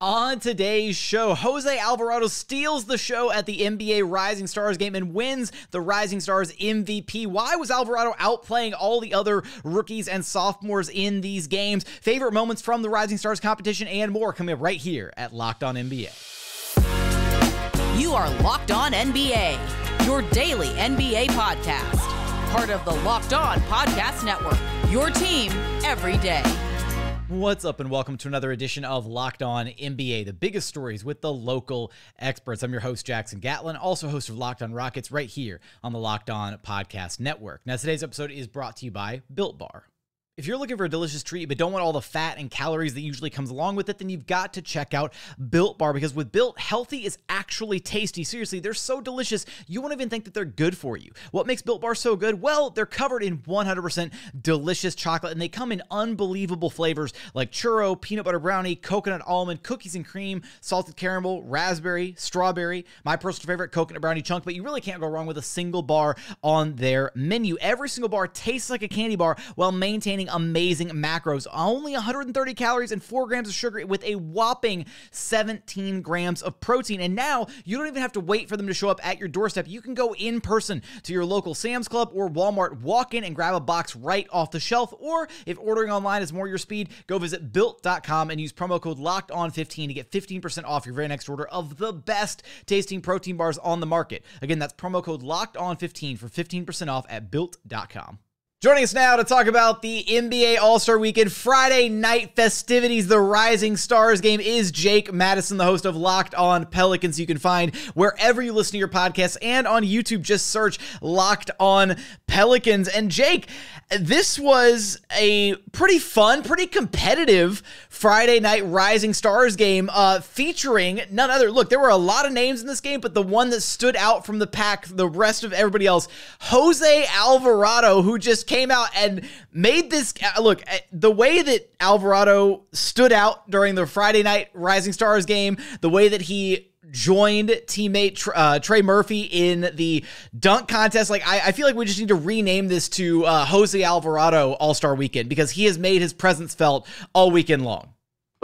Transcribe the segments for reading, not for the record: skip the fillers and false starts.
On today's show, Jose Alvarado steals the show at the NBA Rising Stars game and wins the Rising Stars MVP. Why was Alvarado outplaying all the other rookies and sophomores in these games? Favorite moments from the Rising Stars competition and more coming up right here at Locked On NBA. You are Locked On NBA, your daily NBA podcast. Part of the Locked On Podcast Network, your team every day. What's up and welcome to another edition of Locked On NBA, the biggest stories with the local experts. I'm your host, Jackson Gatlin, also host of Locked On Rockets right here on the Locked On Podcast Network. Now, today's episode is brought to you by Built Bar. If you're looking for a delicious treat but don't want all the fat and calories that usually comes along with it, then you've got to check out Built Bar, because with Built, healthy is actually tasty. Seriously, they're so delicious, you won't even think that they're good for you. What makes Built Bar so good? Well, they're covered in 100% delicious chocolate, and they come in unbelievable flavors like churro, peanut butter brownie, coconut almond, cookies and cream, salted caramel, raspberry, strawberry, my personal favorite, coconut brownie chunk, but you really can't go wrong with a single bar on their menu. Every single bar tastes like a candy bar while maintaining amazing macros. Only 130 calories and 4 grams of sugar with a whopping 17 grams of protein. And now you don't even have to wait for them to show up at your doorstep. You can go in person to your local Sam's Club or Walmart, walk in and grab a box right off the shelf. Or if ordering online is more your speed, go visit built.com and use promo code LOCKEDON15 to get 15% off your very next order of the best tasting protein bars on the market. Again, that's promo code LOCKEDON15 for 15% off at built.com. Joining us now to talk about the NBA All-Star Weekend Friday night festivities, the Rising Stars game, is Jake Madison, the host of Locked On Pelicans. You can find wherever you listen to your podcasts and on YouTube. Just search Locked On Pelicans. And Jake, this was a pretty fun, pretty competitive Friday night Rising Stars game featuring none other. Look, there were a lot of names in this game, but the one that stood out from the pack, the rest of everybody else, Jose Alvarado, who just came out and made this look. The way that Alvarado stood out during the Friday night Rising Stars game, the way that he joined teammate Trey Murphy in the dunk contest, like I feel like we just need to rename this to Jose Alvarado All-Star Weekend, because he has made his presence felt all weekend long.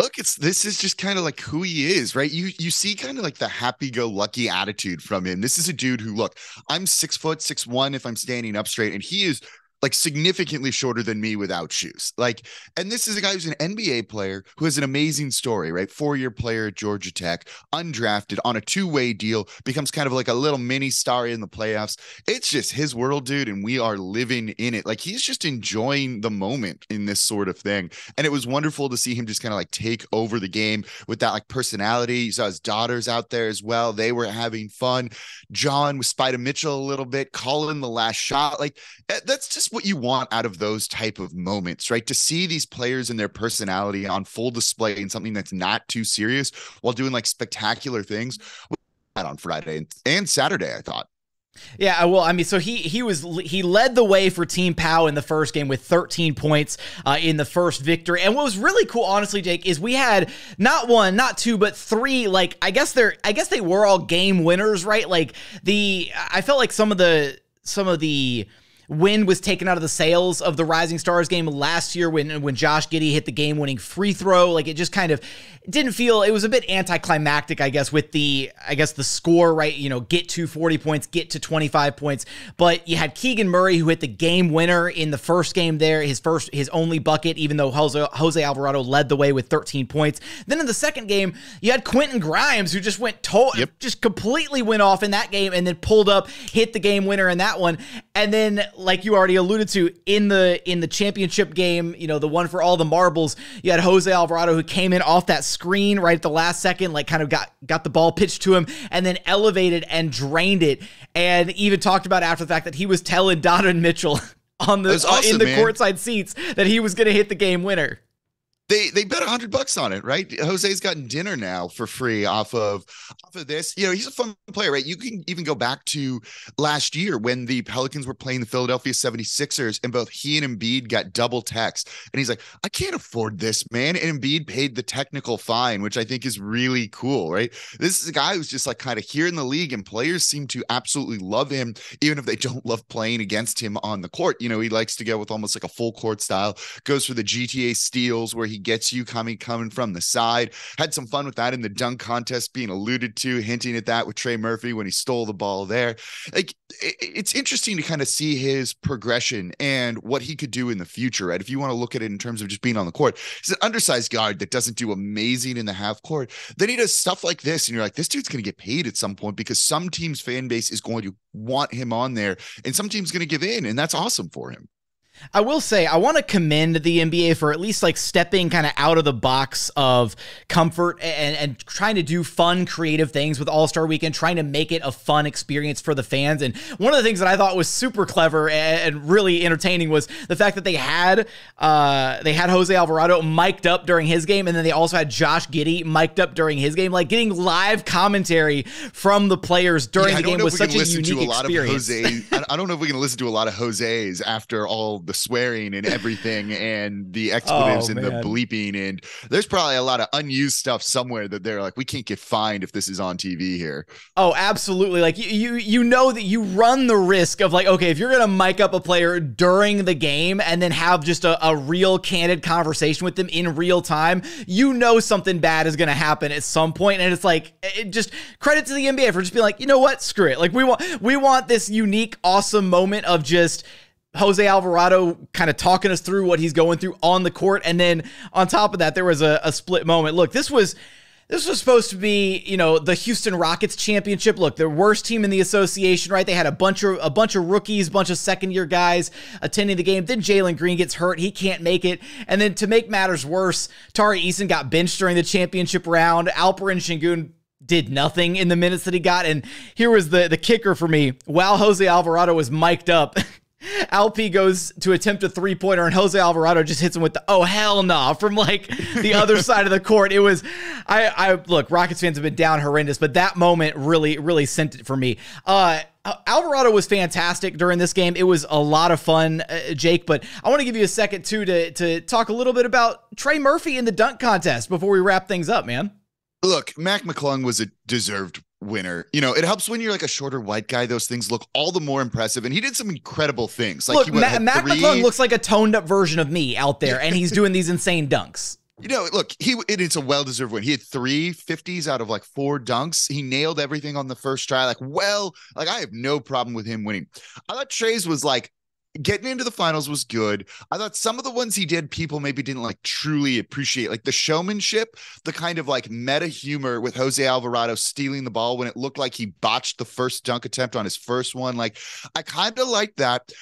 Look, this is just kind of like who he is, right? You see kind of like the happy-go-lucky attitude from him. This is a dude who, look, I'm 6'1" if I'm standing up straight, and he is like significantly shorter than me without shoes. Like, and this is a guy who's an NBA player who has an amazing story, right? 4-year player at Georgia Tech, undrafted on a 2-way deal, becomes kind of like a little mini star in the playoffs. It's just his world, dude, and we are living in it. Like, he's just enjoying the moment in this sort of thing. And it was wonderful to see him just kind of like take over the game with that like personality. You saw his daughters out there as well. They were having fun. John with Spider Mitchell a little bit, calling the last shot. Like, that's just what you want out of those type of moments, right? To see these players and their personality on full display in something that's not too serious while doing like spectacular things on Friday and Saturday, I thought. Yeah, well, I mean, so he led the way for Team Pow in the first game with 13 points in the first victory. And what was really cool, honestly, Jake, is we had not one, not two, but 3. Like, I guess they were all game winners, right? Like I felt like some of the wind was taken out of the sails of the Rising Stars game last year when Josh Giddey hit the game-winning free throw. Like, it just kind of didn't feel, it was a bit anticlimactic, I guess, with the score, right? You know, get to 40 points, get to 25 points. But you had Keegan Murray, who hit the game winner in the first game there, his only bucket, even though Jose Alvarado led the way with 13 points. Then in the second game, you had Quentin Grimes, who just just completely went off in that game and then pulled up, hit the game winner in that one. And then, like you already alluded to, in the championship game, you know, the one for all the marbles, you had Jose Alvarado, who came in off that screen right at the last second, like kind of got the ball pitched to him and then elevated and drained it, and even talked about after the fact that he was telling Donovan Mitchell in the courtside seats that he was going to hit the game winner. They bet $100 on it, right? Jose's gotten dinner now for free off of this. You know, he's a fun player, right? You can even go back to last year when the Pelicans were playing the Philadelphia 76ers and both he and Embiid got double text. And he's like, I can't afford this, man. And Embiid paid the technical fine, which I think is really cool, right? This is a guy who's just like kind of here in the league, and players seem to absolutely love him, even if they don't love playing against him on the court. You know, he likes to go with almost like a full court style, goes for the GTA steals where he gets you coming from the side. Had some fun with that in the dunk contest, being alluded to, hinting at that with Trey Murphy when he stole the ball there. Like, it's interesting to kind of see his progression and what he could do in the future, right? If you want to look at it in terms of just being on the court, he's an undersized guard that doesn't do amazing in the half court. Then he does stuff like this, and you're like, this dude's going to get paid at some point because some team's fan base is going to want him on there, and some team's going to give in, and that's awesome for him. I will say, I want to commend the NBA for at least like stepping kind of out of the box of comfort and trying to do fun, creative things with All-Star Weekend, trying to make it a fun experience for the fans. And one of the things that I thought was super clever and really entertaining was the fact that they had Jose Alvarado mic'd up during his game, and then they also had Josh Giddey mic'd up during his game. Like, getting live commentary from the players during the game was such a unique experience. I don't know if we can listen to a lot of Jose's after all the swearing and everything and the expletives and the bleeping, and there's probably a lot of unused stuff somewhere that they're like, we can't get fined if this is on TV here. Oh, absolutely. Like, you know that you run the risk of, like, okay, if you're gonna mic up a player during the game and then have just a real candid conversation with them in real time, you know something bad is gonna happen at some point. And it's like, just credit to the NBA for just being like, you know what, screw it. Like, we want this unique, awesome moment of just Jose Alvarado kind of talking us through what he's going through on the court. And then on top of that, there was a split moment. Look, this was supposed to be, you know, the Houston Rockets championship. Look, the worst team in the association, right? They had a bunch of rookies, bunch of second-year guys attending the game. Then Jalen Green gets hurt. He can't make it. And then to make matters worse, Tari Eason got benched during the championship round. Alperen Sengun did nothing in the minutes that he got. And here was the kicker for me. While Jose Alvarado was mic'd up, Alp goes to attempt a three-pointer, and Jose Alvarado just hits him with the "oh hell no" from like the other side of the court. It was, I look, Rockets fans have been down horrendous, but that moment really sent it for me. Alvarado was fantastic during this game. It was a lot of fun, Jake, but I want to give you a second too to talk a little bit about Trey Murphy in the dunk contest before we wrap things up, man. Look, Mac McClung was a deserved winner. You know, it helps when you're like a shorter white guy. Those things look all the more impressive, and he did some incredible things. Like, look, Mac McClung looks like a toned up version of me out there, and he's doing these insane dunks. You know, look, it's a well-deserved win. He had 3 50s out of like 4 dunks. He nailed everything on the first try. Like I have no problem with him winning. I thought Trey's was like, getting into the finals was good. I thought some of the ones he did, people maybe didn't like truly appreciate, like the showmanship, the kind of like meta humor with Jose Alvarado stealing the ball when it looked like he botched the first dunk attempt on his first one. Like, I kind of like that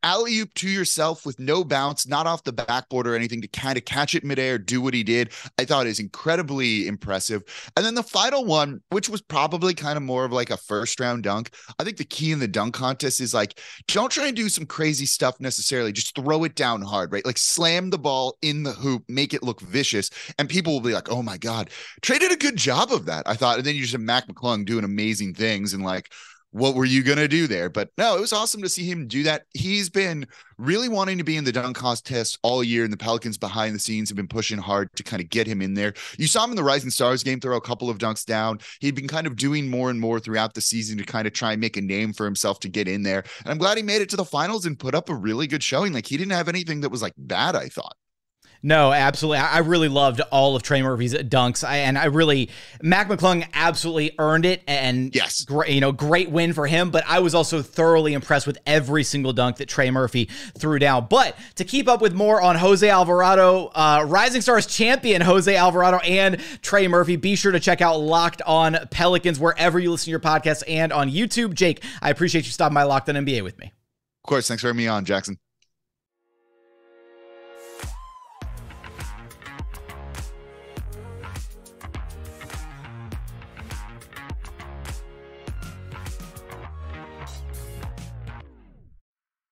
alley-oop to yourself with no bounce, not off the backboard or anything, to kind of catch it midair, do what he did. I thought is incredibly impressive. And then the final one, which was probably kind of more of like a first round dunk. I think the key in the dunk contest is like, don't try and do some crazy stuff necessarily, just throw it down hard, right? Like, slam the ball in the hoop, make it look vicious, and people will be like, oh my god, Trey did a good job of that, I thought. And then you just have Mac McClung doing amazing things, and like, what were you gonna do there? But no, it was awesome to see him do that. He's been really wanting to be in the dunk contest all year, and the Pelicans behind the scenes have been pushing hard to kind of get him in there. You saw him in the Rising Stars game throw a couple of dunks down. He'd been kind of doing more and more throughout the season to kind of try and make a name for himself to get in there. And I'm glad he made it to the finals and put up a really good showing. Like, he didn't have anything that was like bad, I thought. No, absolutely. I really loved all of Trey Murphy's dunks. Mac McClung absolutely earned it, and yes, great win for him. But I was also thoroughly impressed with every single dunk that Trey Murphy threw down. But to keep up with more on Jose Alvarado, Rising Stars champion Jose Alvarado and Trey Murphy, be sure to check out Locked On Pelicans wherever you listen to your podcasts and on YouTube. Jake, I appreciate you stopping by Locked On NBA with me. Of course. Thanks for having me on, Jackson.